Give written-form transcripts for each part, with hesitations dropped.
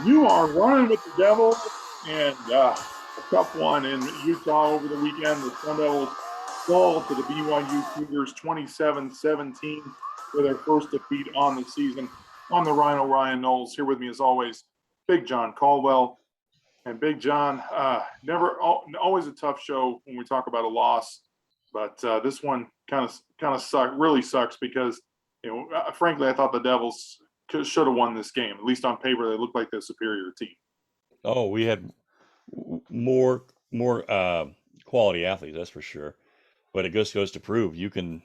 You are running with the Devils, and a tough one in Utah over the weekend. The Sun Devils fall to the BYU Cougars 27-17 with their first defeat on the season. I'm the Rhino, Ryan Knowles. Here with me, as always, Big John Caldwell. And Big John, always a tough show when we talk about a loss, but this one kind of really sucks because, frankly, I thought the Devils should have won this game. At least on paper, they looked like the superior team. Oh, we had more quality athletes, that's for sure. But it just goes to prove you can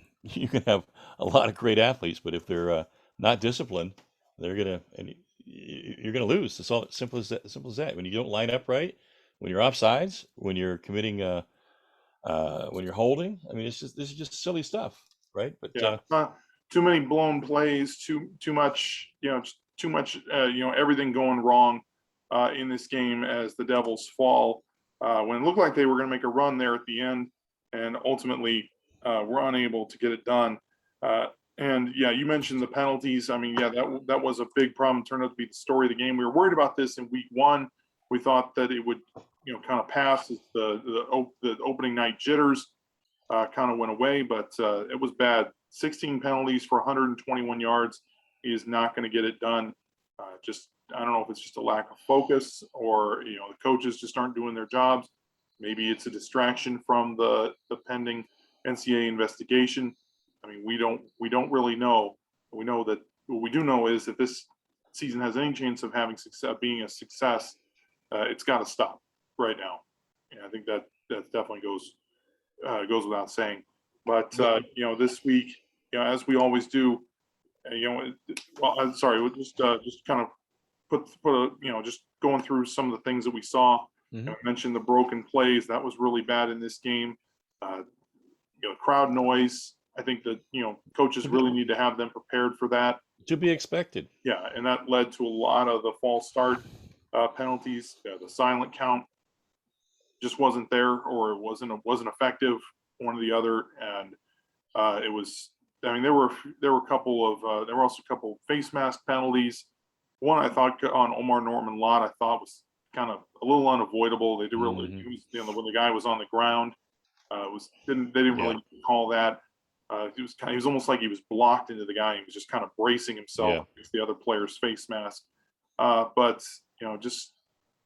have a lot of great athletes, but if they're not disciplined, you're gonna lose. It's all simple as that. Simple as that. When you don't line up right, when you're offsides, when you're committing, when you're holding. I mean, this is just silly stuff, right? But Yeah, too many blown plays, too much, too much, everything going wrong in this game as the Devils fall when it looked like they were going to make a run there at the end, and ultimately were unable to get it done. And yeah, you mentioned the penalties. I mean, yeah, that was a big problem. It turned out to be the story of the game. We were worried about this in week one. We thought that it would, kind of pass as the opening night jitters kind of went away, but it was bad. 16 penalties for 121 yards is not going to get it done. I don't know if it's just a lack of focus or the coaches just aren't doing their jobs. Maybe it's a distraction from the pending NCAA investigation. I mean, we don't really know. We know that what we do know is that this season has any chance of having success, being a success, it's got to stop right now. And I think that definitely goes without saying. But this week, as we always do, well, I'm sorry, we'll just kind of put a, just going through some of the things that we saw. I mentioned the broken plays. That was really bad in this game. Crowd noise. I think that coaches really need to have them prepared for that. to be expected. Yeah, and that led to a lot of the false start penalties. The silent count just wasn't there, or it wasn't effective, one or the other. And it was, I mean, there were a couple of there were also a couple of face mask penalties. One I thought on Omar Norman Lott, I thought was kind of a little unavoidable. They did really, when the guy was on the ground, they didn't really call that. He was almost like he was blocked into the guy. He was just kind of bracing himself against the other player's face mask. But just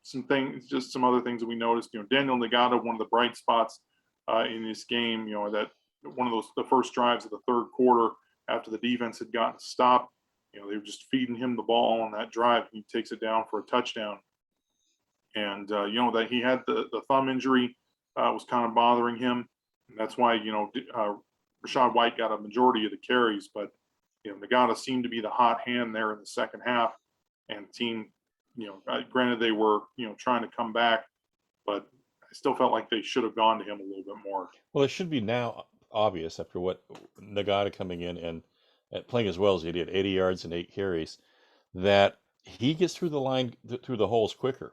some other things that we noticed. Daniel Nagata, one of the bright spots in this game. That one of the first drives of the third quarter after the defense had gotten stopped. They were just feeding him the ball on that drive. He takes it down for a touchdown. And that he had the thumb injury was kind of bothering him. And that's why Rashad White got a majority of the carries, but Nagata seemed to be the hot hand there in the second half. And the team, granted they were trying to come back, but I still felt like they should have gone to him a little bit more. Well, it should be now obvious after what Nagata coming in and playing as well as he did, 80 yards and 8 carries, that he gets through the line, through the holes quicker.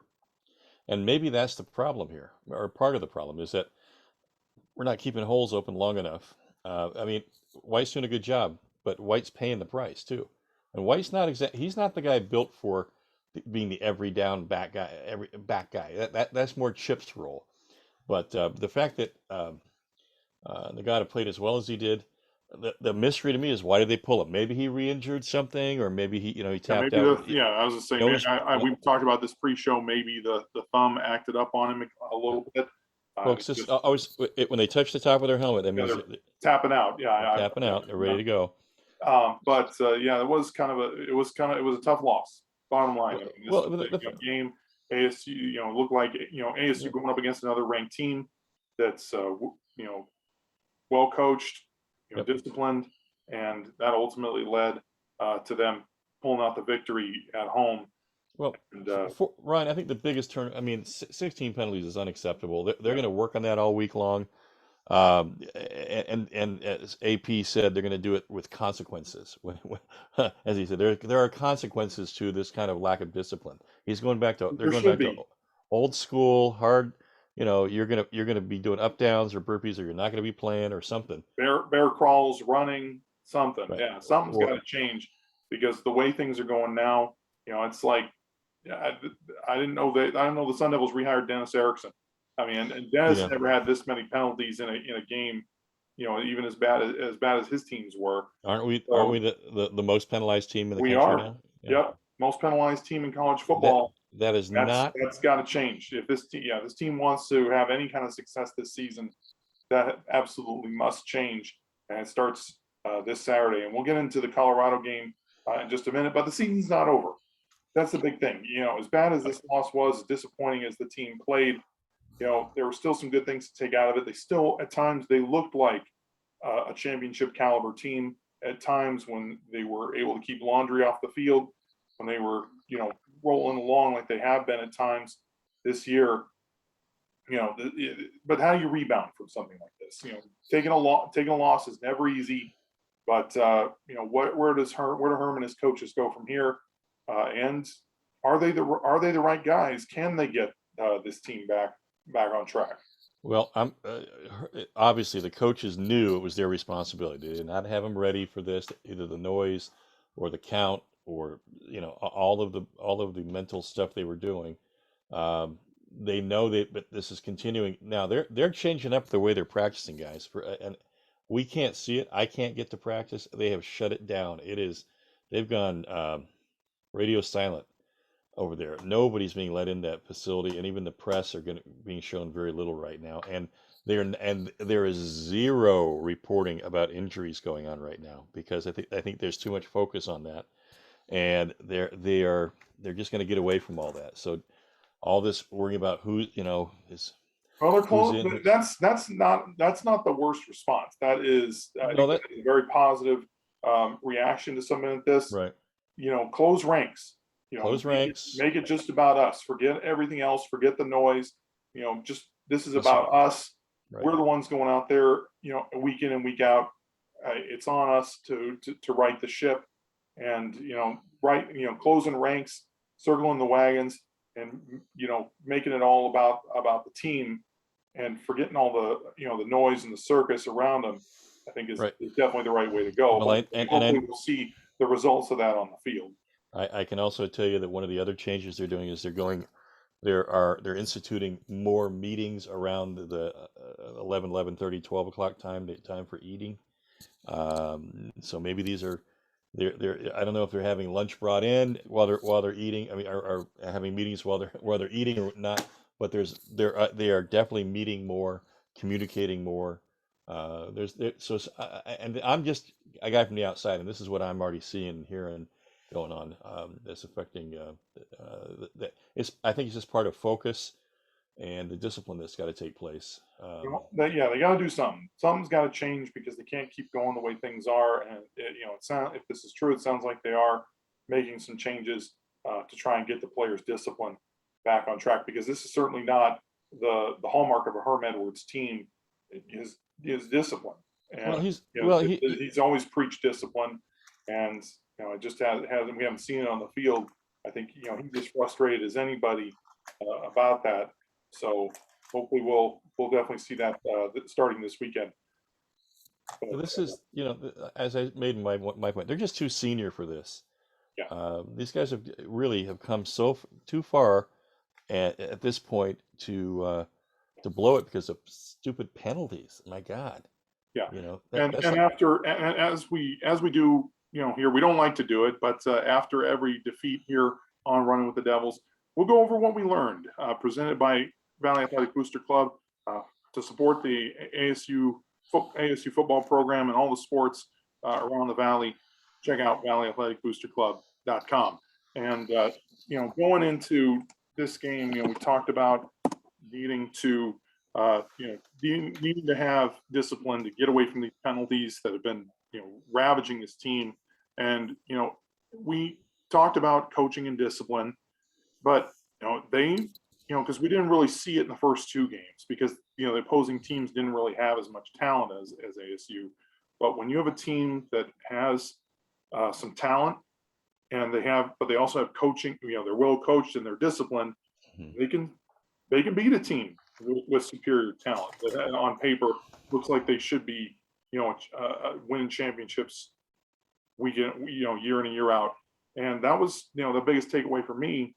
And maybe that's the problem here, or part of the problem is that we're not keeping holes open long enough. I mean, White's doing a good job, but White's paying the price too. And White's not he's not the guy built for being the every down back guy, every back guy. That's more Chip's role. But the fact that Nagata played as well as he did, the mystery to me is why did they pull him? Maybe he re-injured something, or maybe he tapped out. I was just saying. We've talked about this pre-show. Maybe the thumb acted up on him a little bit. Well, it's just always when they touch the top of their helmet, that means tapping out. Yeah, tapping out. They're ready to go. It was a tough loss. Bottom line, the game, ASU, looked like ASU going up against another ranked team that's well coached, disciplined, and that ultimately led to them pulling out the victory at home. Well, Ryan, I think the biggest 16 penalties is unacceptable. They're going to work on that all week long. And as AP said, they're going to do it with consequences. As he said, there are consequences to this kind of lack of discipline. They're going back to old school, hard. You're gonna be doing up downs or burpees, or you're not going to be playing or something. Bear crawls, running, something. Right. Yeah, something's got to change because the way things are going now, it's like Yeah, I didn't know that. I didn't know the Sun Devils rehired Dennis Erickson. I mean, and Dennis Yeah. never had this many penalties in a game. Even as bad as his teams were. Aren't we So the most penalized team in the we country are. now? Yeah. Yep, most penalized team in college That football. that is That's not that's got to change. If this team wants to have any kind of success this season, that absolutely must change. And it starts this Saturday. And we'll get into the Colorado game in just a minute. But the season's not over. That's the big thing. As bad as this loss was, as disappointing as the team played, there were still some good things to take out of it. They still, at times, they looked like a championship caliber team. At times, when they were able to keep laundry off the field, when they were, rolling along like they have been at times this year. But how do you rebound from something like this? Taking a loss is never easy. But where do Herman and his coaches go from here? And are they the right guys? Can they get this team back on track? well. Obviously the coaches knew it was their responsibility. They did not have them ready for this, either the noise or the count or all of the mental stuff they were doing. Um, they know but this is continuing. Now they're changing up the way they're practicing, guys. And we can't see it. I can't get to practice. They have shut it down. They've gone radio silent over there. Nobody's being let in that facility, and even the press are being shown very little right now. And there is zero reporting about injuries going on right now because I think there's too much focus on that, and they're just going to get away from all that. So all this worrying about Well, they're who's close. in. That's not the worst response. That is, I No, think, that that is a very positive reaction to something like this. right. Close ranks. Close Make it, ranks. make it just about us. Forget everything else. Forget the noise. Just this is This is about us. right. We're the ones going out there. Week in and week out. It's on us to right the ship, and closing ranks, circling the wagons, and making it all about the team, and forgetting all the noise and the circus around them. I think is Right. definitely the right way to go. Well, Hopefully we'll see the results of that on the field. I can also tell you that one of the other changes they're doing is they're instituting more meetings around the 11:30, 12 o'clock time for eating. So maybe they're I don't know if they're having lunch brought in while they're eating. I mean, are having meetings while they're eating or not. But they are definitely meeting more, communicating more. And I'm just a guy from the outside, and this is what I'm already seeing and hearing going on. That's affecting. I think it's just part of focus and the discipline that's got to take place. They got to do something. Something's got to change because they can't keep going the way things are. And if this is true, it sounds like they are making some changes to try and get the players' discipline back on track. Because this is certainly not the hallmark of a Herm Edwards team. Is discipline, Well, and he he's always preached discipline, and it just hasn't. We haven't seen it on the field. I think he's as frustrated as anybody about that. So hopefully we'll definitely see that starting this weekend. this is as I made my point. They're just too senior for this. Yeah. These guys have come too far at this point to blow it because of stupid penalties. My God. Yeah. That's and after and as we do here, we don't like to do it, but after every defeat here on Running with the Devils, we'll go over what we learned. Presented by Valley Athletic Booster Club to support the ASU football program and all the sports around the Valley. Check out valleyathleticboosterclub.com. And going into this game, we talked about needing to needing to have discipline to get away from these penalties that have been ravaging this team. And we talked about coaching and discipline, but they because we didn't really see it in the first two games because the opposing teams didn't really have as much talent as ASU. But when you have a team that has some talent and they also have coaching, they're well coached and they're disciplined, they can beat a team with superior talent that on paper looks like they should be winning championships year in and year out. And that was the biggest takeaway for me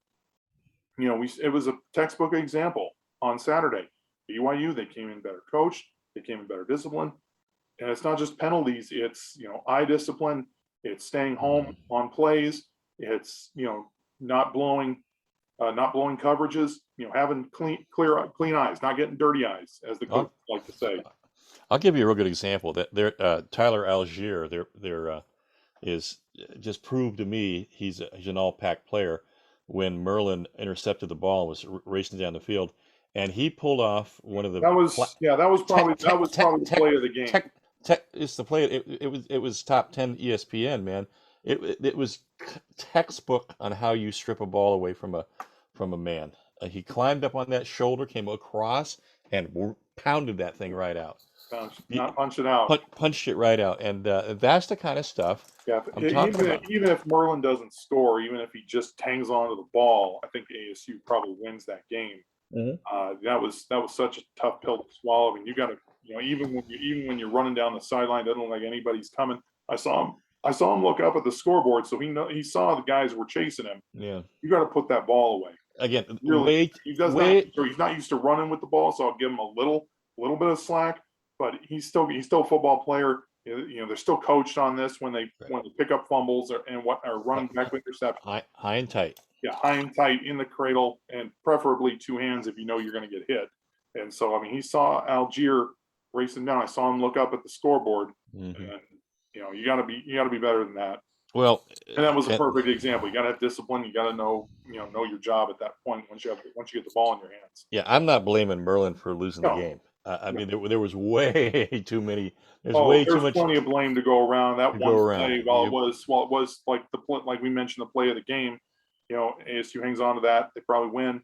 it was a textbook example on Saturday. BYU, they came in better coached, they came in better disciplined, and it's not just penalties. It's eye discipline. It's staying home on plays. It's not blowing coverages. Having clean eyes, not getting dirty eyes, as the coach like to say. I'll give you a real good example. That Tyler Algier, is just proved to me he's an all-pack player. When Merlin intercepted the ball and was racing down the field, and he pulled off one of the that was probably the play of the game. It's the play. It was top 10 ESPN, man. It was textbook on how you strip a ball away from a man. He climbed up on that shoulder, came across, and pounded that thing right out. Punch it out. Punched it right out, and that's the kind of stuff. Yeah, even if Merlin doesn't score, even if he just hangs on to the ball, I think ASU probably wins that game. That was such a tough pill to swallow. I mean, you got to, even when you're running down the sideline, doesn't look like anybody's coming. I saw him look up at the scoreboard, so he saw the guys were chasing him. Yeah, you got to put that ball away. Again, he's not used to running with the ball, so I'll give him a little bit of slack. But he's still a football player. They're still coached on this when they pick up fumbles or running back with interceptions. High and tight. Yeah, high and tight in the cradle, and preferably two hands if you're going to get hit. And so, I mean, he saw Algier racing down. I saw him look up at the scoreboard, and you got to be better than that. Well, and that was a perfect example. You got to have discipline. You got to know your job at that point once you get the ball in your hands. Yeah, I'm not blaming Merlin for losing the game. I mean, there was way too many. There's plenty of blame to go around. That one play, it was like we mentioned, the play of the game. ASU hangs on to that. They probably win.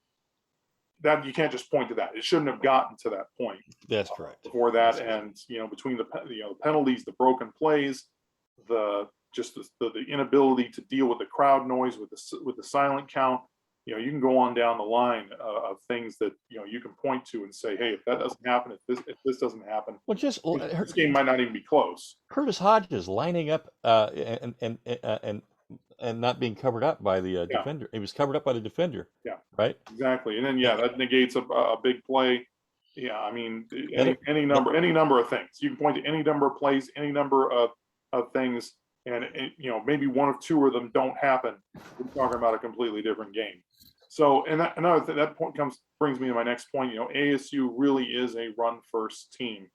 That you can't just point to that. It shouldn't have gotten to that point. That's correct. Before that, and between the penalties, the broken plays, the inability to deal with the crowd noise, with the silent count. You can go on down the line of things that you can point to and say, hey, if that doesn't happen, if this doesn't happen, well, this game might not even be close. Curtis Hodges lining up and not being covered up by the defender. He was covered up by the defender. Yeah, right. Exactly, and then that negates a big play. Yeah, I mean, any number of things. You can point to any number of plays, any number of things. And maybe one or two of them don't happen. We're talking about a completely different game. So, and that point brings me to my next point. ASU really is a run first team.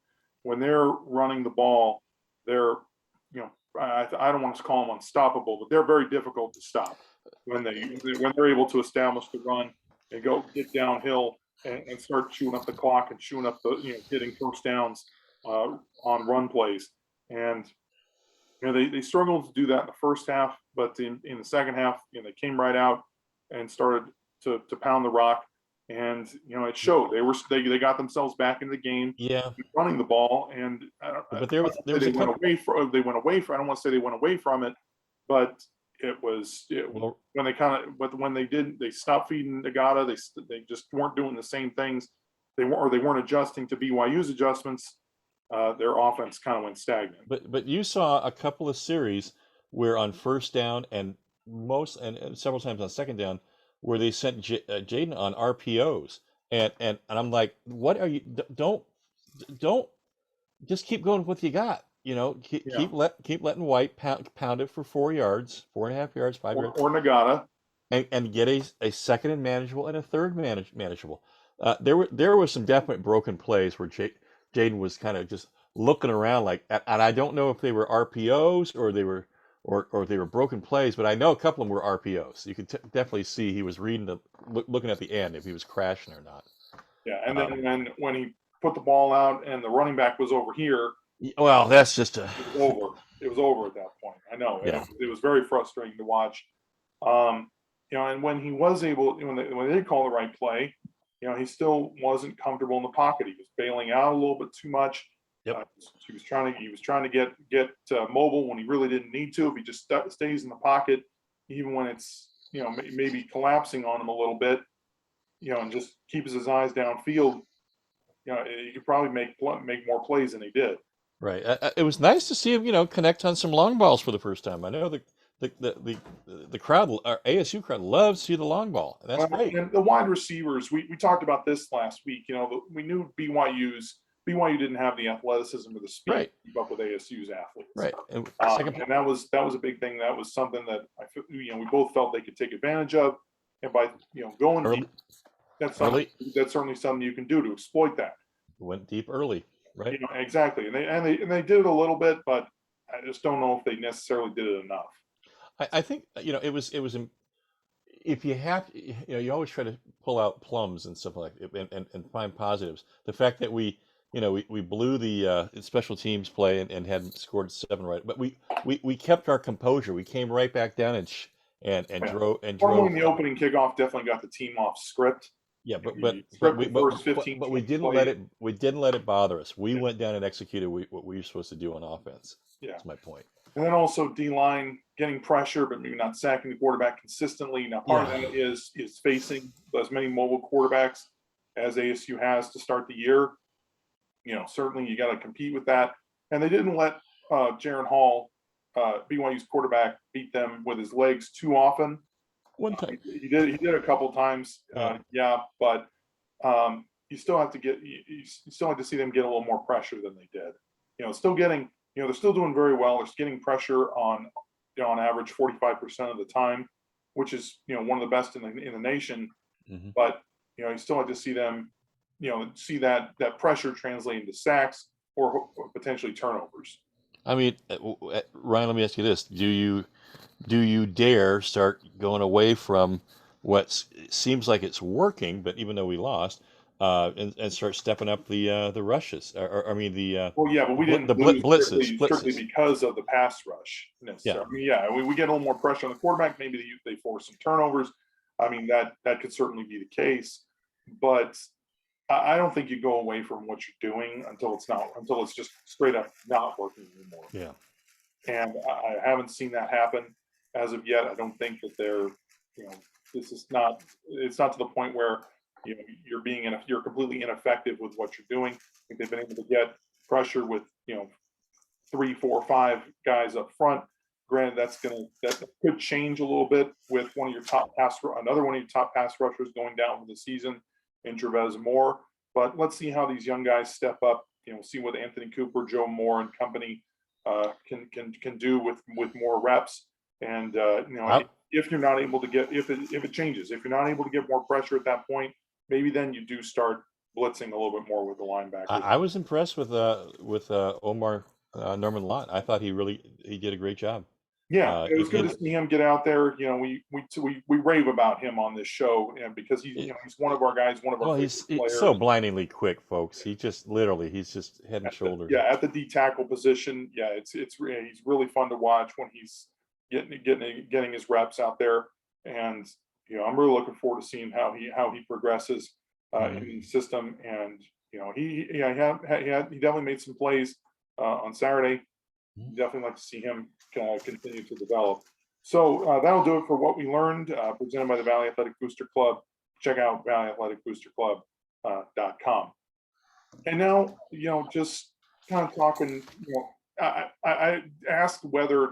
When they're running the ball, they're I don't want to call them unstoppable, but they're very difficult to stop when they're able to establish the run and go get downhill and start chewing up the clock and chewing up the getting first downs on run plays. And they struggled to do that in the first half, but in the second half, they came right out and started to pound the rock, and it showed. They got themselves back in the game, running the ball, and they went away from. I don't want to say they went away from it, but when they stopped feeding Nagata, they just weren't doing the same things. They weren't adjusting to BYU's adjustments. Their offense kind of went stagnant. But you saw a couple of series where on first down and several times on second down where they sent Jaden on RPOs, and I'm like, what are you? Don't just keep going with what you got. Keep letting White pound it for 4 yards, 4.5 yards, 5 yards, or Nagata, and get a second and manageable and a third manageable. There were some definite broken plays where Jaden was kind of just looking around and I don't know if they were RPOs or they were broken plays, but I know a couple of them were RPOs. You could definitely see he was looking at the end if he was crashing or not. Yeah, and then when he put the ball out and the running back was over here. Well, that's just It was over at that point. I know. Yeah. It was very frustrating to watch. And when he was able, when they did call the right play, he still wasn't comfortable in the pocket. He was bailing out a little bit too much. Yep. He was trying to get mobile when he really didn't need to. If he just stays in the pocket, even when it's maybe collapsing on him a little bit, and just keeps his eyes downfield, he could probably make more plays than he did. Right. It was nice to see him, connect on some long balls for the first time. I know the the crowd, our ASU crowd, loves to see the long ball. That's great. And the wide receivers, we talked about this last week. We knew BYU didn't have the athleticism or the speed Right. to keep up with ASU's athletes. Right. And And that was a big thing. That was something that we both felt they could take advantage of. And by going early, deep, that's certainly something you can do to exploit that. Went deep early, right? Exactly. And they did it a little bit, but I just don't know if they necessarily did it enough. I think it was if you have you always try to pull out plums and stuff like it and find positives. The fact that we blew the special teams play and hadn't scored 7 right, but we kept our composure. We came right back down and drove. The opening kickoff definitely got the team off script. Yeah, but we didn't let it bother us. We went down and executed what we were supposed to do on offense. Yeah, that's my point. And then also D-line getting pressure, but maybe not sacking the quarterback consistently. Now, part of that is facing as many mobile quarterbacks as ASU has to start the year. Certainly you got to compete with that. And they didn't let Jaron Hall, BYU's quarterback, beat them with his legs too often. One time he did a couple times. But you still have to see them get a little more pressure than they did. Still getting. They're still doing very well. They're getting pressure on average 45% of the time, which is one of the best in the nation. Mm-hmm. But you still have to see them, see that pressure translate into sacks or potentially turnovers. I mean, Ryan, let me ask you this: Do you dare start going away from what seems like it's working, but even though we lost? And start stepping up the rushes. But we didn't lose strictly because of the pass rush necessarily. We get a little more pressure on the quarterback. Maybe they force some turnovers. I mean, that could certainly be the case, but I don't think you go away from what you're doing until it's just straight up not working anymore. Yeah, and I haven't seen that happen as of yet. I don't think that it's not to the point where you're completely ineffective with what you're doing. I think they've been able to get pressure with 3, 4, 5 guys up front. Granted, that could change a little bit with another one of your top pass rushers going down for the season in Trevez Moore. But let's see how these young guys step up. See what Anthony Cooper, Joe Moore, and company can do with more reps. And if you're not able to get if it changes, if you're not able to get more pressure at that point, maybe then you do start blitzing a little bit more with the linebackers. I was impressed with Omar Norman Lott. I thought he did a great job. Yeah, it was good to see him get out there. We rave about him on this show, and because he's one of our guys, one of our he's players. So blindingly quick, folks. He's just head and shoulders. At the D tackle position. Yeah, he's really fun to watch when he's getting his reps out there, and I'm really looking forward to seeing how he progresses in the system. And he definitely made some plays on Saturday. Definitely like to see him continue to develop. So that'll do it for what we learned, presented by the Valley Athletic Booster Club. Check out valleyathleticboosterclub.com. And now, just kind of talking, I asked whether,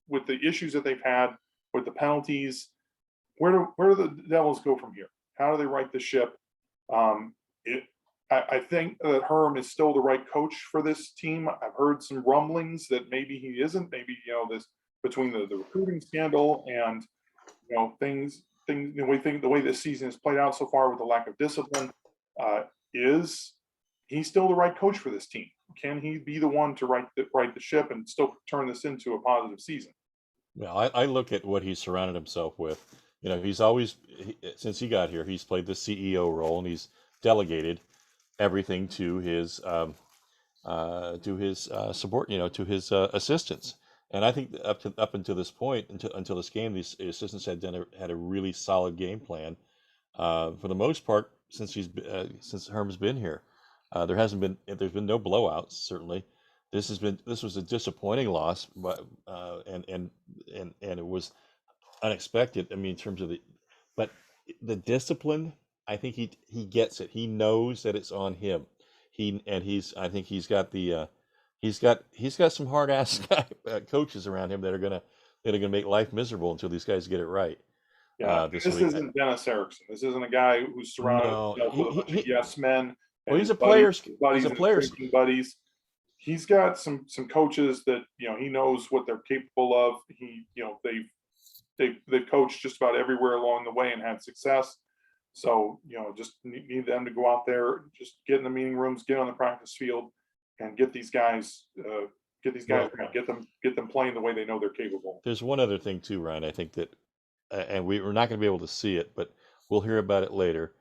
with the issues that they've had with the penalties, where do the Devils go from here? How do they right the ship? I think that Herm is still the right coach for this team. I've heard some rumblings that maybe he isn't. Maybe this between the recruiting scandal and things the way this season has played out so far with the lack of discipline. Is he still the right coach for this team? Can he be the one to right the ship and still turn this into a positive season? Well, I look at what he's surrounded himself with. He's always, since he got here, he's played the CEO role, and he's delegated everything to his support, to his assistants. And I think up until this point, until this game, these assistants had a really solid game plan for the most part since Herm's been here. There's been no blowouts, certainly. This was a disappointing loss, but and it was unexpected. I mean, in terms of but the discipline, I think he gets it. He knows that it's on him. I think he's got some hard ass coaches around him that are gonna going to make life miserable until these guys get it right. Yeah, This this week. isn't Dennis Erickson. This isn't a guy who's surrounded No, himself with a bunch of yes men well, and he's his a buddies, player's he's a and his player's drinking buddies. He's got some coaches that he knows what they're capable of. They've coached just about everywhere along the way and had success. So just need them to go out there, just get in the meeting rooms, get on the practice field, and get these guys right. Get them playing the way they know they're capable. There's one other thing too, Ryan. I think that, and we're not going to be able to see it, but we'll hear about it later.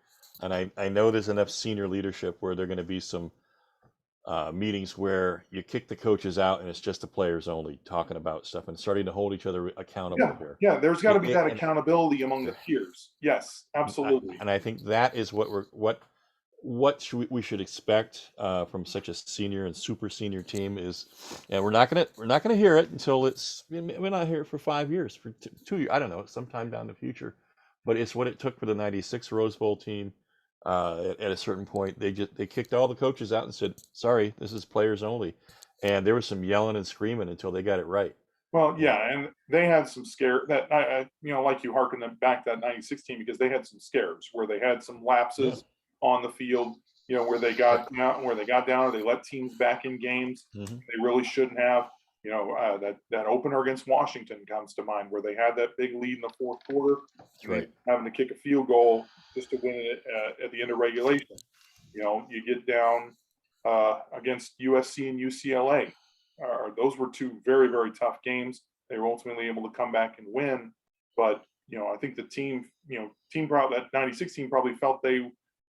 And I know there's enough senior leadership where there are going to be some meetings where you kick the coaches out and it's just the players only talking about stuff and starting to hold each other accountable here. Yeah, there's got to be that And accountability among the peers. Yes, absolutely. and I think that is what we should expect from such a senior and super senior team is, and we're not gonna hear it until we're not hear it for 5 years, for 2 years, I don't know, sometime down the future, but it's what it took for the '96 Rose Bowl team. At a certain point, they kicked all the coaches out and said, "Sorry, this is players only," and there was some yelling and screaming until they got it right. Well, yeah, and they had some scare that like you harken them back to that '96 team because they had some scares where they had some lapses on the field, where they got down, or they let teams back in games they really shouldn't have. That opener against Washington comes to mind where they had that big lead in the fourth quarter, right, having to kick a field goal just to win it at the end of regulation. You get down against USC and UCLA. Those were two very, very tough games. They were ultimately able to come back and win, but I think the team probably that '96 team probably felt they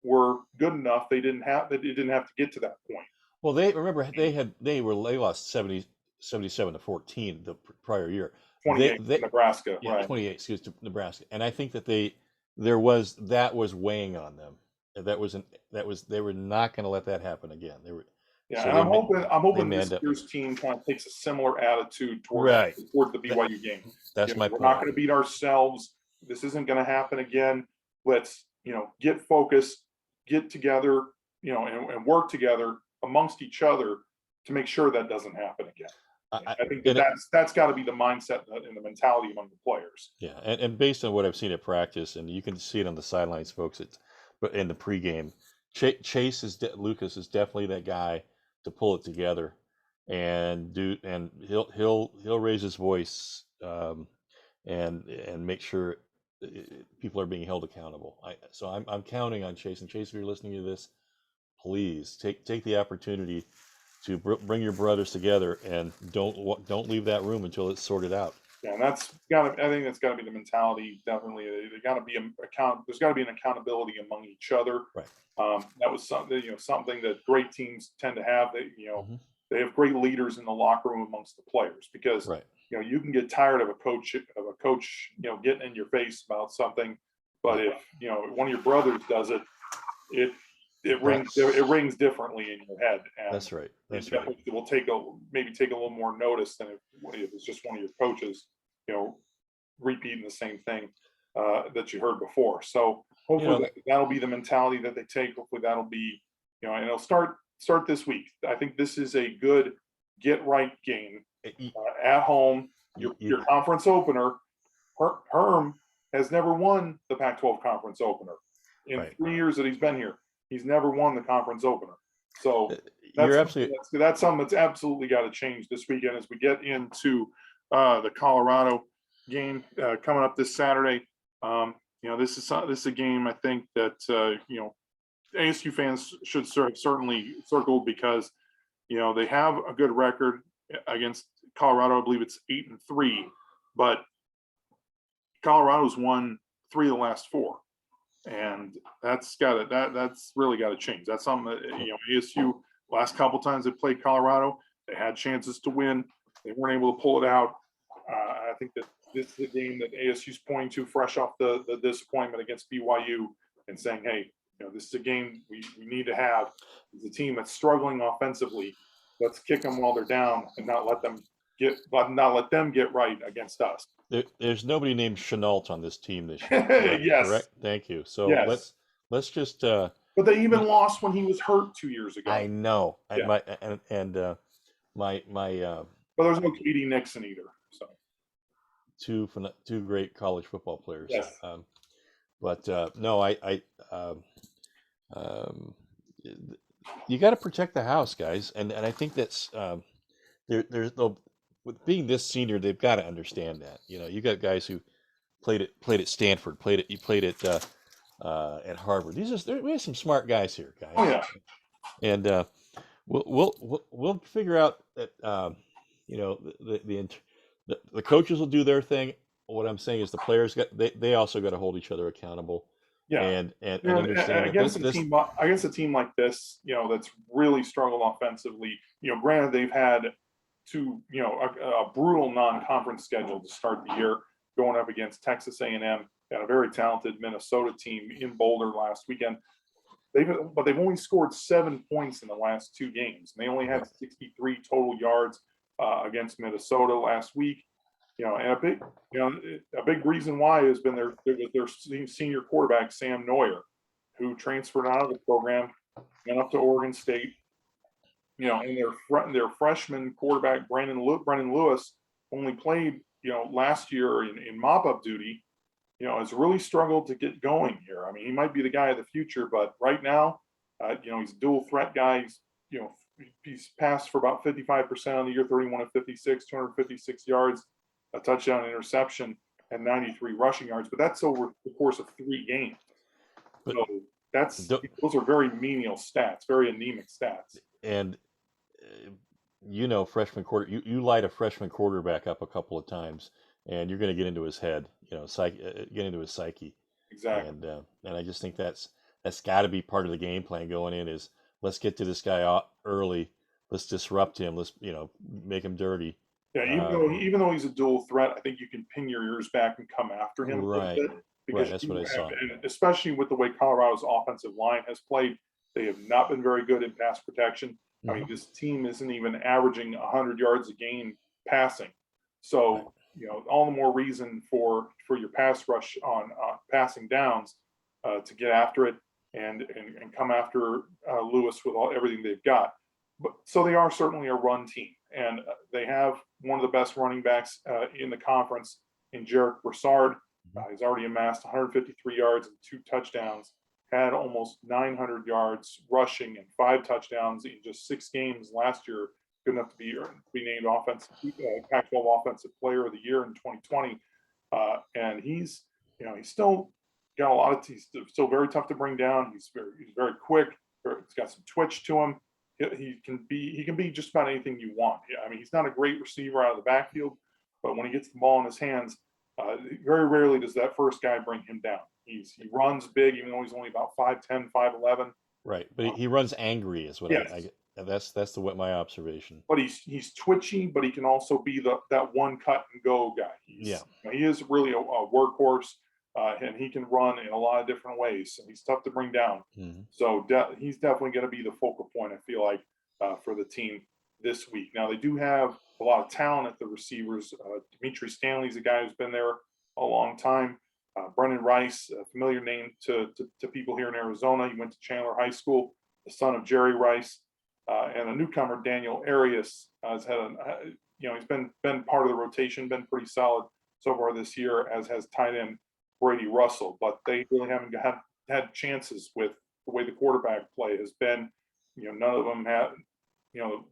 were good enough. It didn't have to get to that point. Well, they lost 77-14 the prior year. 28 to Nebraska, yeah, right? 28, excuse to Nebraska, and I think that that was weighing on them. They were not going to let that happen again. They were. Yeah, so and I'm hoping this year's team kind of takes a similar attitude toward the BYU game. That's my point. We're not going to beat ourselves. This isn't going to happen again. Let's get focused, get together, and work together amongst each other to make sure that doesn't happen again. I think that's got to be the mindset and the mentality among the players. Yeah, and based on what I've seen at practice, and you can see it on the sidelines, folks. But in the pregame, Lucas is definitely that guy to pull it together, and he'll raise his voice and make sure people are being held accountable. So I'm counting on Chase. And Chase, if you're listening to this, please take the opportunity to bring your brothers together and don't leave that room until it's sorted out. Yeah, and I think that's got to be the mentality. Definitely, there's got to be an accountability among each other. Right. That was something that great teams tend to have. They have great leaders in the locker room amongst the players because you can get tired of a coach getting in your face about something, but if one of your brothers does it, it rings differently in your head. And that's right. It will take a little more notice than if it's just one of your coaches, repeating the same thing that you heard before. So hopefully that'll be the mentality that they take. Hopefully that'll be, and it'll start this week. I think this is a good get right game at home. Your conference opener. Herm has never won the Pac-12 conference opener in 3 years that he's been here. He's never won the conference opener. So that's something that's absolutely got to change this weekend as we get into the Colorado game coming up this Saturday. This is a game I think that ASU fans should certainly circle because they have a good record against Colorado. I believe it's 8-3, but Colorado's won 3 of the last 4. And that's really got to change. That's something that ASU last couple times they played Colorado, they had chances to win, they weren't able to pull it out. I think that this is a game that ASU's pointing to fresh off the disappointment against BYU and saying, hey, this is a game we need to have. It's a team that's struggling offensively. Let's kick them while they're down and not let them get right against us. There's nobody named Chenault on this team this year. Yes. Correct. Thank you. So let's just. But they even lost when he was hurt 2 years ago. I know. Yeah. My. But there's no Katie Nixon either. So. two great college football players. Yes. But no, um, you got to protect the house, guys, and I think that's there's no with being this senior, they've got to understand that. You got guys who played at Stanford, you played at Harvard. We have some smart guys here, Oh guys, yeah. and we'll figure out that the coaches will do their thing. What I'm saying is the players they also got to hold each other accountable, Yeah. and understand that Against a team like this, that's really struggled offensively. Granted they've had a brutal non-conference schedule to start the year, going up against Texas A&M and a very talented Minnesota team in Boulder last weekend. But they've only scored 7 points in the last 2 games. And they only had 63 total yards against Minnesota last week. And a big reason why has been their senior quarterback Sam Neuer, who transferred out of the program, went up to Oregon State. And their freshman quarterback Brennan Lewis only played last year in mop-up duty. Has really struggled to get going here. I mean, he might be the guy of the future, but right now, he's a dual threat guy. He's passed for about 55% on the year, 31 of 56, 256 yards, a touchdown, interception, and 93 rushing yards. But that's over the course of 3 games. So those are very menial stats, very anemic stats. And freshman quarter, you light a freshman quarterback up a couple of times, and you're going to get into his head, get into his psyche. Exactly. And I just think that's got to be part of the game plan going in is let's get to this guy early, let's disrupt him, let's make him dirty. Yeah, even though he's a dual threat, I think you can pin your ears back and come after him a little bit. Because that's what I saw. And especially with the way Colorado's offensive line has played, they have not been very good in pass protection. I mean, this team isn't even averaging 100 yards a game passing. So, all the more reason for your pass rush on passing downs to get after it and come after Lewis with everything they've got. But so they are certainly a run team, and they have one of the best running backs in the conference in Jarek Broussard. He's already amassed 153 yards and 2 touchdowns. Had almost 900 yards rushing and 5 touchdowns in just 6 games last year. Good enough to be named Pac-12 Offensive Player of the Year in 2020. And he's still got a lot of. He's still very tough to bring down. He's very quick. He's got some twitch to him. He can be just about anything you want. I mean, he's not a great receiver out of the backfield, but when he gets the ball in his hands, very rarely does that first guy bring him down. He runs big, even though he's only about 5'10", 5'11". Right, but he runs angry, is what I get. That's my observation. But he's twitchy, but he can also be that one cut and go guy. He is really a workhorse, and he can run in a lot of different ways. And he's tough to bring down. So he's definitely going to be the focal point, I feel like, for the team this week. Now they do have a lot of talent at the receivers. Dimitri Stanley's a guy who's been there a long time. Brendan Rice, a familiar name to people here in Arizona. He went to Chandler High School, the son of Jerry Rice. And a newcomer, Daniel Arias, has had he's been part of the rotation, been pretty solid so far this year, as has tight end Brady Russell. But they really haven't had chances with the way the quarterback play has been. None of them have.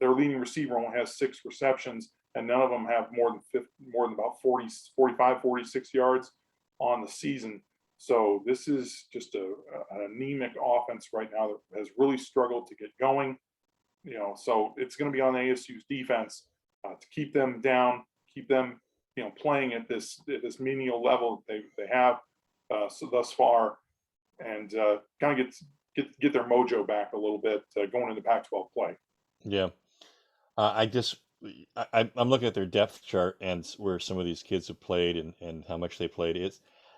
Their leading receiver only has 6 receptions, and none of them have more than about 45, 46 yards on the season. So this is just an anemic offense right now that has really struggled to get going. So it's going to be on ASU's defense to keep them down, keep them, playing at this menial level that they have so thus far, and kind of get their mojo back a little bit going into Pac-12 play. Yeah, I'm looking at their depth chart and where some of these kids have played and how much they played.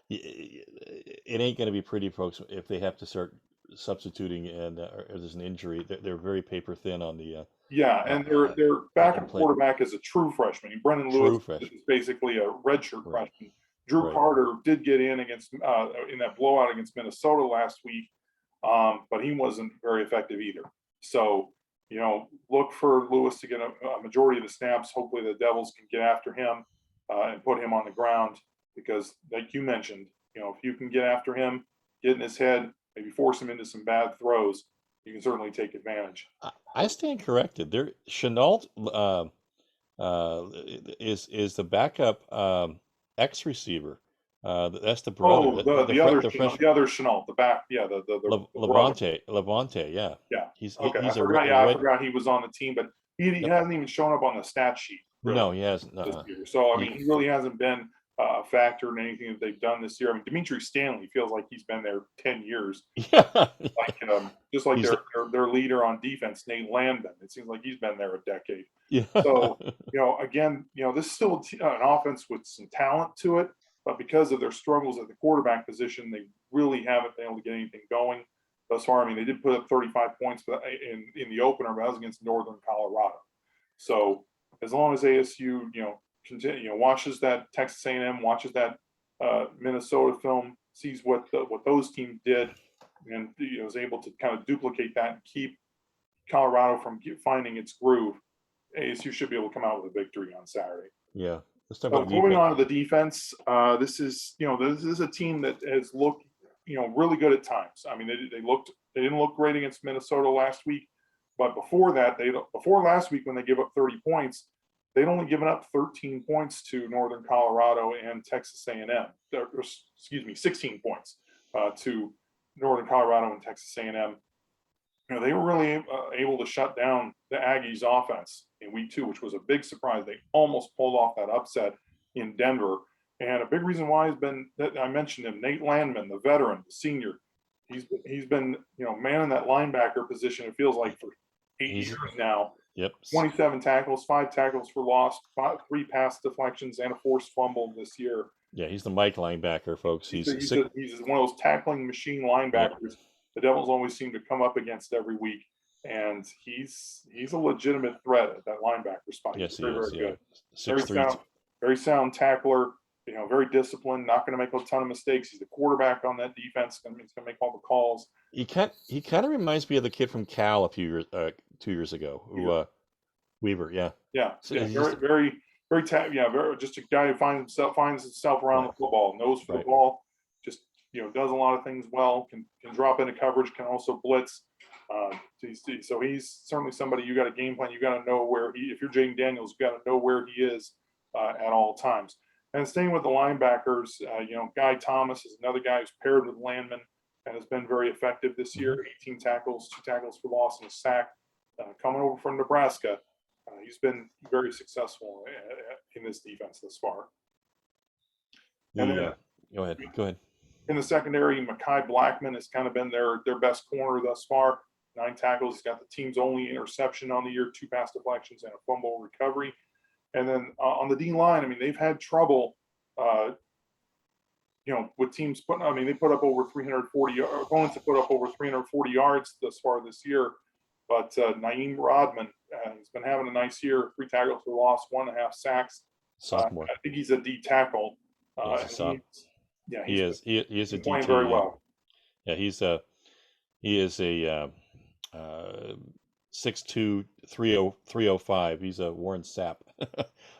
It ain't going to be pretty, folks, if they have to start substituting and or there's an injury. They're very paper thin on the. And their backup quarterback is a true freshman. Brendan Lewis is basically a redshirt freshman. Drew Carter did get in against in that blowout against Minnesota last week, but he wasn't very effective either. So look for Lewis to get a majority of the snaps. Hopefully the Devils can get after him. and put him on the ground because, like you mentioned, if you can get after him, get in his head, maybe force him into some bad throws, you can certainly take advantage. I stand corrected. There, Chenault is the backup X receiver. That's the brother, Oh, the the Chenault, fresh the other Chenault, the back, yeah, the brother. Levante, yeah. Yeah. He's Okay. he's a Yeah, I red. forgot he was on the team, but he Yep. hasn't even shown up on the stat sheet really No, he hasn't. this year. So I He, mean, he really hasn't been a factor in anything that they've done this year. I mean, Dimitri Stanley feels like he's been there 10 years. yeah, Like just like he's their leader on defense, Nate Landman. It seems like he's been there a decade. yeah. So again, this is still an offense with some talent to it, but because of their struggles at the quarterback position, they really haven't been able to get anything going thus far. I mean, they did put up 35 points in the opener, but that was against Northern Colorado. So as long as ASU, continue, watches that Texas A&M, watches that Minnesota film, sees what those teams did, and is able to kind of duplicate that and keep Colorado from finding its groove, ASU should be able to come out with a victory on Saturday. Yeah. Let's talk So about moving defense. on to the defense, this is a team that has looked really good at times. I mean, they didn't look great against Minnesota last week, but before last week when they gave up 30 points, they'd only given up 13 points to Northern Colorado and Texas A&M. Excuse me, 16 points to Northern Colorado and Texas A&M. They were really able to shut down the Aggies offense in week 2, which was a big surprise. They almost pulled off that upset in Denver. And a big reason why has been that I mentioned him, Nate Landman, the veteran, the senior. He's been, manning that linebacker position, it feels like, for 8 years now. Yep. 27 tackles, 5 tackles for loss, 3 pass deflections, and a forced fumble this year. Yeah, he's the Mike linebacker, folks. He's one of those tackling machine linebackers. Yep. The Devils always seem to come up against every week, and he's a legitimate threat at that linebacker spot. Yes, he's very good. 6'3", very sound tackler. Very disciplined. Not going to make a ton of mistakes. He's the quarterback on that defense. He's going to make all the calls. He kind of reminds me of the kid from Cal a few years, 2 years ago, who Weaver. Yeah. Yeah. So very just a guy who finds himself around the football, knows football. Just does a lot of things well. Can drop into coverage. Can also blitz. So he's certainly somebody you got a game plan. You got to know where if you're Jaden Daniels, you got to know where he is at all times. And staying with the linebackers, Guy Thomas is another guy who's paired with Landman and has been very effective this year. 18 tackles, 2 tackles for loss, and a sack. Coming over from Nebraska, he's been very successful in this defense thus far. And then, go ahead. In the secondary, Mekhi Blackman has kind of been their best corner thus far. 9 tackles. He's got the team's only interception on the year, 2 pass deflections, and a fumble recovery. And then on the D line, I mean, they've had trouble, with teams they put up over 340 opponents have put up over 340 yards thus far this year. But Naeem Rodman has been having a nice year. 3 tackles for loss, 1.5 sacks. Sophomore. I think he's a D tackle. He is a D playing very well. Yeah, he is a 6'2", 305. He's a Warren Sapp,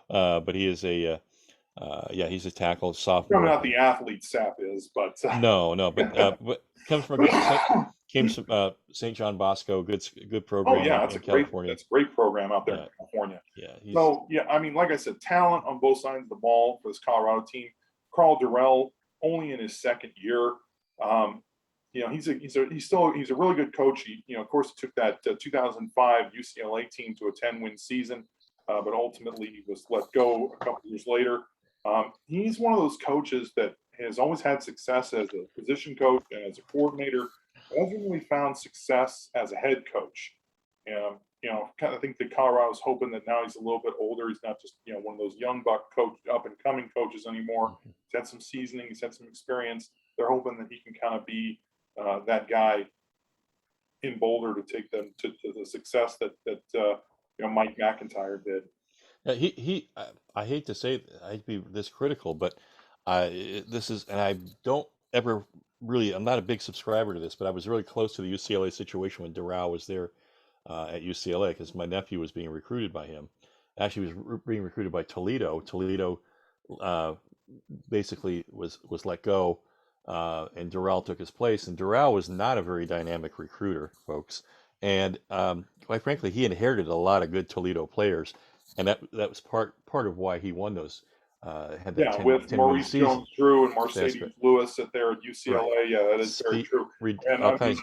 but he is he's a tackle sophomore. Probably not the athlete Sapp is, but no, but comes from St. John Bosco, good program. Oh yeah, that's a great program out there in California. Yeah. I mean, like I said, talent on both sides of the ball for this Colorado team. Carl Durrell, only in his 2nd year. He's a really good coach. He, of course, took that 2005 UCLA team to a 10-win season, but ultimately he was let go a couple years later. He's one of those coaches that has always had success as a position coach and as a coordinator. Hasn't really found success as a head coach. Kind of think that Colorado's hoping that now he's a little bit older. He's not just one of those young buck up and coming coaches anymore. He's had some seasoning. He's had some experience. They're hoping that he can kind of be that guy in Boulder to take them to the success that Mike McIntyre did. I hate to say I'd be this critical, but this is, and I don't ever really, I'm not a big subscriber to this, but I was really close to the UCLA situation when Doral was there at UCLA because my nephew was being recruited by him. Actually, he was being recruited by Toledo. Toledo uh, basically was let go, and Durrell took his place. And Durrell was not a very dynamic recruiter, folks. And quite frankly, he inherited a lot of good Toledo players, and that was part of why he won those. Had that Yeah, with 10 win Maurice season. Jones-Drew and That's right. Mercedes Lewis at there at Right. UCLA. Yeah, that is very See, true. read And all I mean, kinds.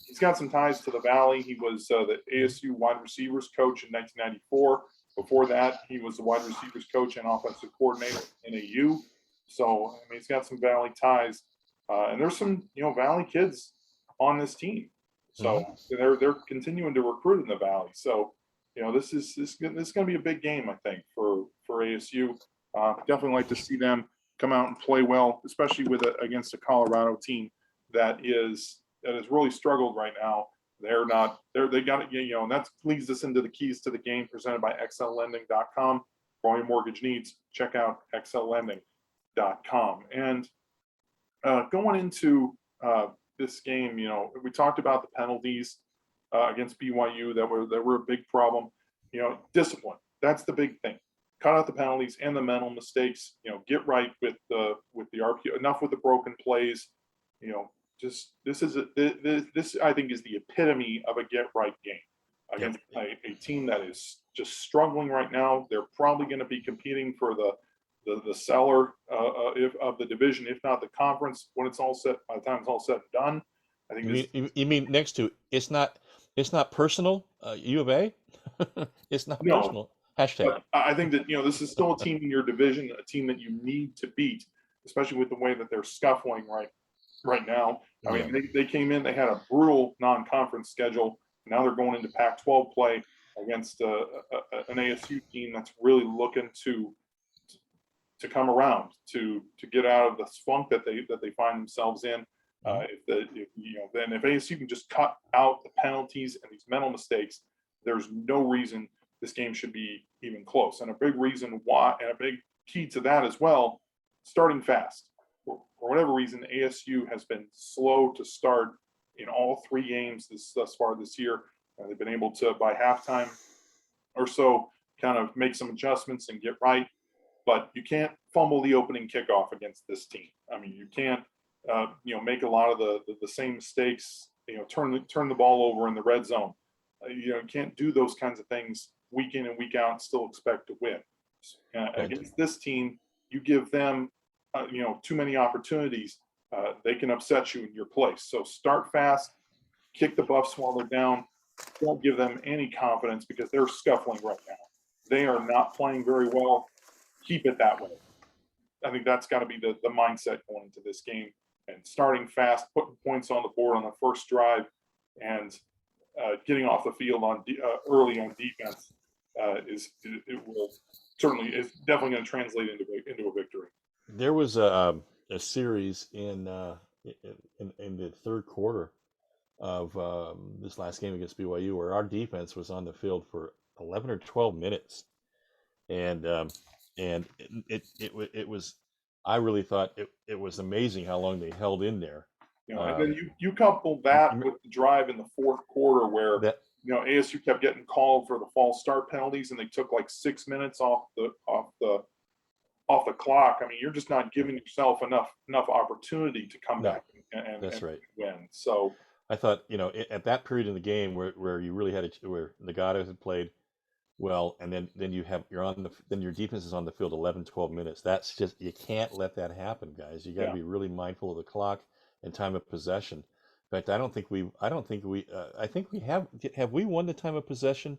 he's got some ties to the Valley. He was the Mhm. ASU wide receivers coach in 1994. Before that, he was the wide receivers coach and offensive coordinator in AU. So, I mean, he's got some Valley ties. And there's some, Valley kids on this team. So Mhm. they're continuing to recruit in the Valley. So, this is going to be a big game, I think, for ASU. Definitely like to see them come out and play well, especially against a Colorado team that has really struggled right now. They got it, and that leads us into the keys to the game presented by xllending.com. For all your mortgage needs, check out xllending.com. And going into this game, we talked about the penalties against BYU that were a big problem. Discipline. That's the big thing. Cut out the penalties and the mental mistakes. Get right with the RPO. Enough with the broken plays. Just this I think is the epitome of a get right game Yep. against a team that is just struggling right now. They're probably going to be competing for the seller of the division, if not the conference, when it's all set. By the time it's all said and done, I think You this. mean you mean next to it's not personal, U of A? It's not No, personal. Hashtag. but I think that this is still a team in your division, a team that you need to beat, especially with the way that they're scuffling right now. I Yeah. mean, they came in, they had a brutal non-conference schedule. Now they're going into Pac-12 play against an ASU team that's really looking to come around, to get out of the funk that they find themselves in. Mhm. Then if ASU can just cut out the penalties and these mental mistakes, there's no reason this game should be even close. And a big reason why, and a big key to that as well, starting fast. For whatever reason, ASU has been slow to start in all three games thus far this year. They've been able to, by halftime or so, kind of make some adjustments and get right. But you can't fumble the opening kickoff against this team. I mean, you can't, make a lot of the same mistakes. Turn the ball over in the red zone. You can't do those kinds of things week in and week out and still expect to win. Right. Against this team, you give them, too many opportunities. They can upset you in your place. So start fast, kick the Buffs while they're down. Don't give them any confidence because they're scuffling right now. They are not playing very well. Keep it that way. I think that's got to be the mindset going into this game, and starting fast, putting points on the board on the first drive, and getting off the field early on defense is definitely going to translate into a victory. There was a series in the third quarter of this last game against BYU where our defense was on the field for 11 or 12 minutes, and it was, I really thought it was amazing how long they held in there. And then you couple You- that you- with the drive in the fourth quarter where that ASU kept getting called for the false start penalties, and they took like 6 minutes off the clock. I mean, you're just not giving yourself enough opportunity to come no, back and that's right. win. So I thought, at that period in the game where you really where Nagata had played well, and then then your defense is on the field 11, 12 minutes. That's just, you can't let that happen, guys. You got to yeah, be really mindful of the clock and time of possession. In fact, I think have we won the time of possession?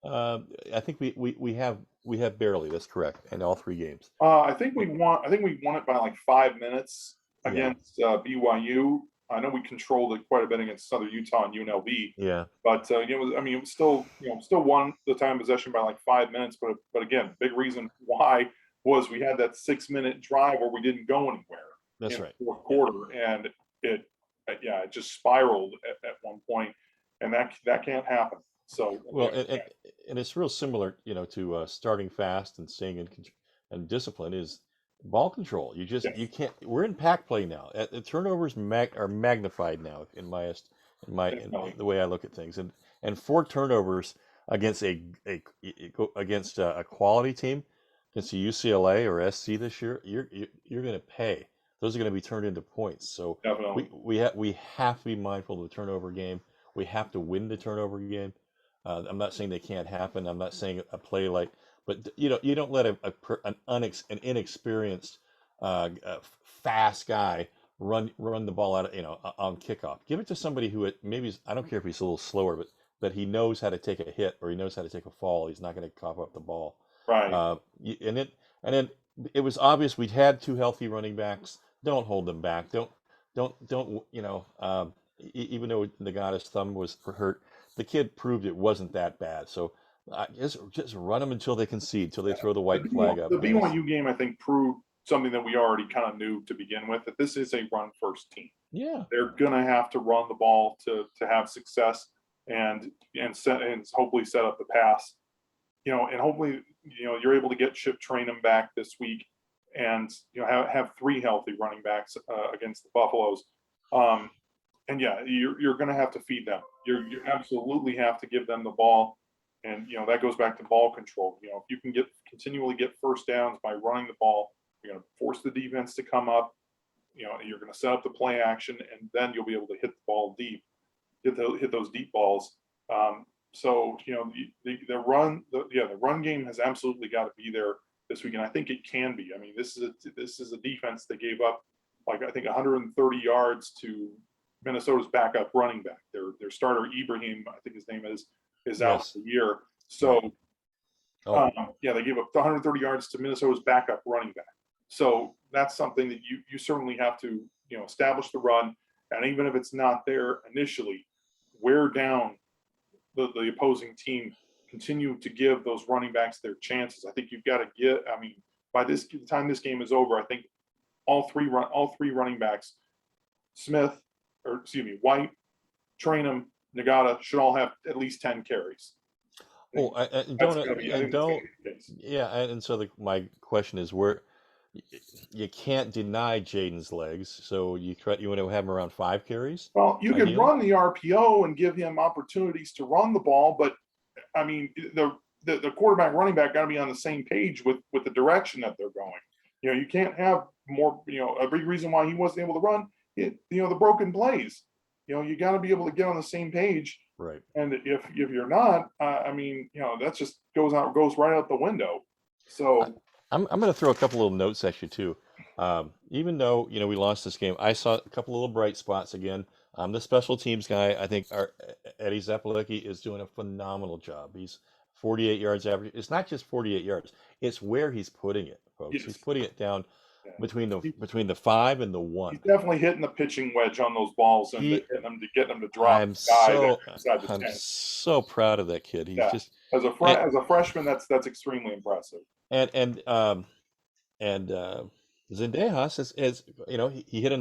I think we have barely. That's correct. In all three games. I think we won. I think we won it by like 5 minutes Yeah. against BYU. I know we controlled it quite a bit against Southern Utah and UNLV, Yeah. but it was still won the time possession by like 5 minutes. But again, big reason why was we had that 6 minute drive where we didn't go anywhere That's in right. the fourth Yeah. quarter, and it just spiraled at one point, and that can't happen. So Well, and it's real similar, to starting fast and staying and discipline is ball control. You yes, can't. We're in pack play now. The turnovers are magnified now in definitely. the way I look at things, and four turnovers against against a quality team. against UCLA or SC this year, you're going to pay. Those are going to be turned into points. So Definitely. we have to be mindful of the turnover game. We have to win the turnover game. I'm not saying they can't happen. I'm not saying a play like, but you don't let an inexperienced, fast guy run the ball out of, on kickoff. Give it to somebody who maybe I don't care if he's a little slower, but he knows how to take a hit or he knows how to take a fall. He's not going to cough up the ball. Right. And then it was obvious we'd had two healthy running backs. Don't hold them back. Don't even though the guy's thumb was hurt, the kid proved it wasn't that bad. So just run them until they concede, till they throw the white flag up. The BYU game, I think, proved something that we already kind of knew to begin with, that this is a run first team. Yeah. They're gonna have to run the ball to have success and hopefully set up the pass. And hopefully, you're able to get Chip Trainum back this week and have three healthy running backs against the Buffaloes. And yeah, you're going to have to feed them. You absolutely have to give them the ball, and that goes back to ball control. If you can continually get first downs by running the ball, you're going to force the defense to come up. You're going to set up the play action, and then you'll be able to hit the ball deep, hit those deep balls. So the run game has absolutely got to be there this week, and I think it can be. I mean, this is a defense that gave up, like, I think 130 yards to Minnesota's backup running back. Their starter Ibrahim, I think his name is out for the year. So they gave up 130 yards to Minnesota's backup running back. So that's something that you certainly have to establish the run, and even if it's not there initially, wear down the opposing team, continue to give those running backs their chances. I think you've got to by the time this game is over, I think all three running backs, White, Trainum, Nagata, should all have at least 10 carries. Oh, and so my question is, where you can't deny Jaden's legs, so you want to have him around 5 carries? Well, you can run the RPO and give him opportunities to run the ball, but I mean, the quarterback running back got to be on the same page with the direction that they're going. You can't have more. A big reason why he wasn't able to run, the broken plays. You got to be able to get on the same page. Right. And if you're not, that just goes right out the window. So I'm going to throw a couple little notes at you too. Even though we lost this game, I saw a couple little bright spots again. The special teams guy, I think, Eddie Zapalicki, is doing a phenomenal job. He's 48 yards average. It's not just 48 yards; it's where he's putting it, folks. Yes. He's putting it down between the 5 and the 1. He's definitely hitting the pitching wedge on those balls and getting them to drop. I'm so proud of that kid. He's just as a freshman, that's extremely impressive. And Zendejas he hit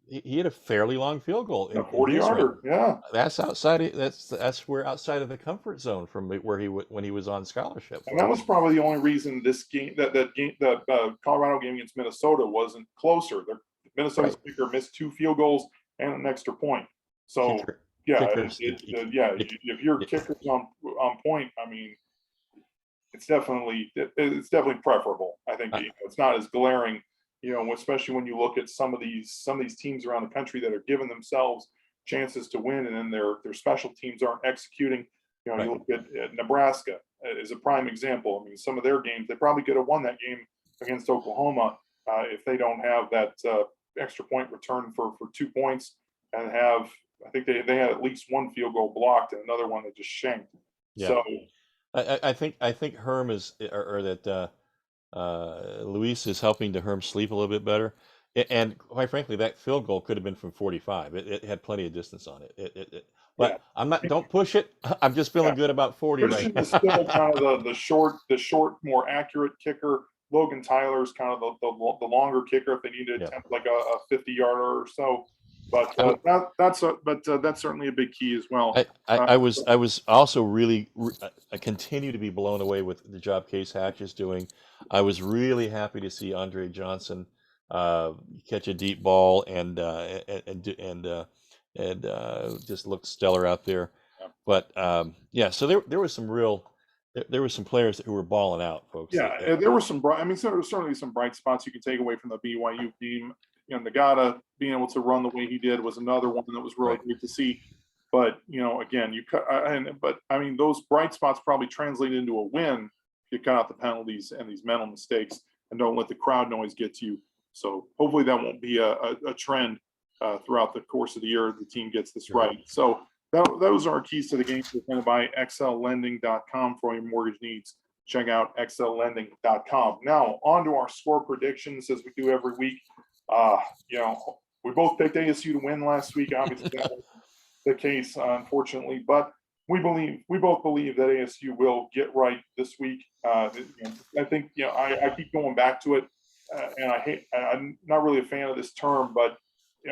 he hit a fairly long field goal. A 40-yarder, yeah. That's where outside of the comfort zone from where when he was on scholarship. And that was probably the only reason this game, the Colorado game against Minnesota, wasn't closer. Minnesota's kicker missed 2 field goals and an extra point. So if your kicker's on point, I mean, it's definitely preferable. I think it's not as glaring. Especially when you look at some of these teams around the country that are giving themselves chances to win, and then their special teams aren't executing. You look at Nebraska as a prime example. I mean, some of their games, they probably could have won that game against Oklahoma if they don't have that extra point return for 2 points, and I think they had at least one field goal blocked and another one that just shanked. Yeah. So I think Herm is, or that Luis is helping the Herm sleep a little bit better. And quite frankly, that field goal could have been from 45. It had plenty of distance on it. But I'm not. Don't push it. I'm just feeling good about 40 right now. Is still kind of the short, more accurate kicker. Logan Tyler's kind of the longer kicker if they need to attempt like a 50-yarder or so. But that's certainly a big key as well. I was also really I continue to be blown away with the job Case Hatch is doing. I was really happy to see Andre Johnson catch a deep ball and just look stellar out there. Yeah. But so there was some real there were some players who were balling out, folks. Yeah, there were some bright. I mean, there were certainly some bright spots you can take away from the BYU team. Nagata being able to run the way he did was another one that was really Right. great to see. But again, but I mean, those bright spots probably translate into a win if you cut out the penalties and these mental mistakes and don't let the crowd noise get to you. So hopefully that won't be a trend throughout the course of the year. The team gets this Sure. right. So those are our keys to the game presented by xllending.com for all your mortgage needs. Check out xllending.com. Now, on to our score predictions as we do every week. We both picked ASU to win last week. Obviously, that was the case, unfortunately, but we both believe that ASU will get right this week. I think I keep going back to it, and I'm not really a fan of this term, but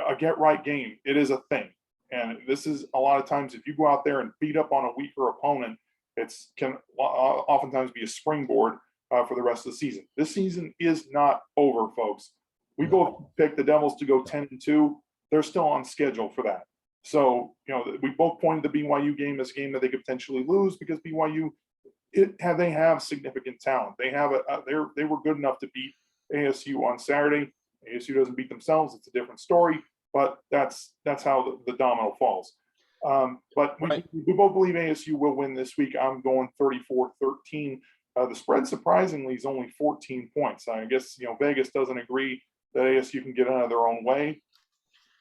a get right game. It is a thing, and this is a lot of times if you go out there and beat up on a weaker opponent, can oftentimes be a springboard for the rest of the season. This season is not over, folks. We both picked the Devils to go 10-2. They're still on schedule for that. So, we both pointed the BYU game as a game that they could potentially lose because BYU, they have significant talent. They have they were good enough to beat ASU on Saturday. ASU doesn't beat themselves; it's a different story. But that's how the domino falls. But we both believe ASU will win this week. I'm going 34-13. The spread surprisingly is only 14 points. I guess Vegas doesn't agree that ASU can get out of their own way.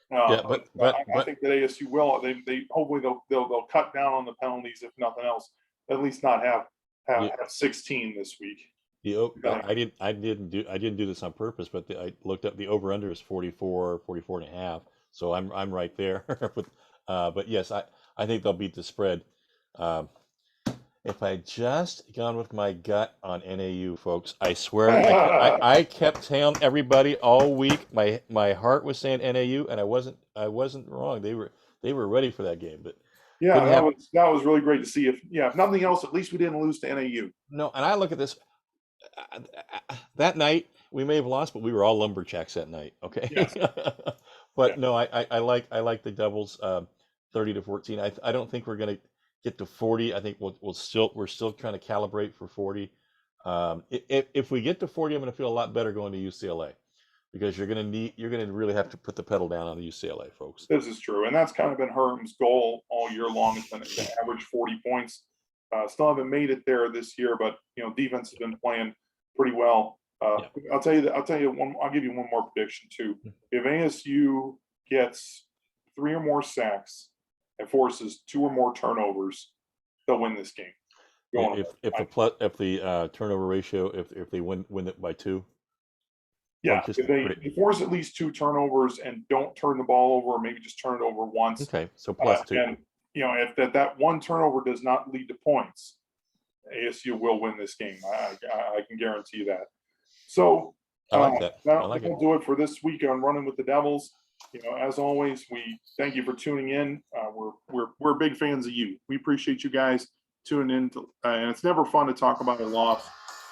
But I think that ASU will. They hopefully they'll cut down on the penalties if nothing else. At least not have 16 this week. I didn't do this on purpose, but I looked up the over under is 44 and a half. So I'm right there. But yes, I think they'll beat the spread. If I just gone with my gut on NAU, folks, I swear I kept telling everybody all week. My heart was saying NAU, and I wasn't wrong. They were ready for that game, but that was really great to see. If nothing else, at least we didn't lose to NAU. No, and I look at this. That night we may have lost, but we were all lumberjacks that night. Okay, yes. But yeah. No, I like the Devils 30-14. I don't think we're gonna get to 40. I think we're still trying to calibrate for 40. If we get to 40, I'm going to feel a lot better going to UCLA because you're going to really have to put the pedal down on the UCLA folks. This is true, and that's kind of been Herm's goal all year long. It's been to average 40 points. Still haven't made it there this year, but defense has been playing pretty well. Yeah. I'll give you one more prediction too. If ASU gets 3 or more sacks and forces 2 or more turnovers, they'll win this game. If the turnover ratio, if they win it by 2. Yeah, if they force at least 2 turnovers and don't turn the ball over, or maybe just turn it over once. Okay, so plus 2. And if that one turnover does not lead to points, ASU will win this game. I can guarantee that. So I like that. That'll do it for this week on Running with the Devils. As always, we thank you for tuning in. We're big fans of you. We appreciate you guys tuning in, and it's never fun to talk about a loss,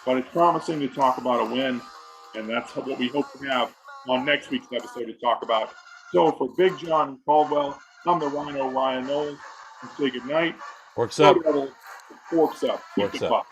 but it's promising to talk about a win, and that's what we hope to have on next week's episode to talk about. So for Big John Caldwell, I'm the Rhino Ryan Knowles. Say good night. Forks up. Forks up. Forks up.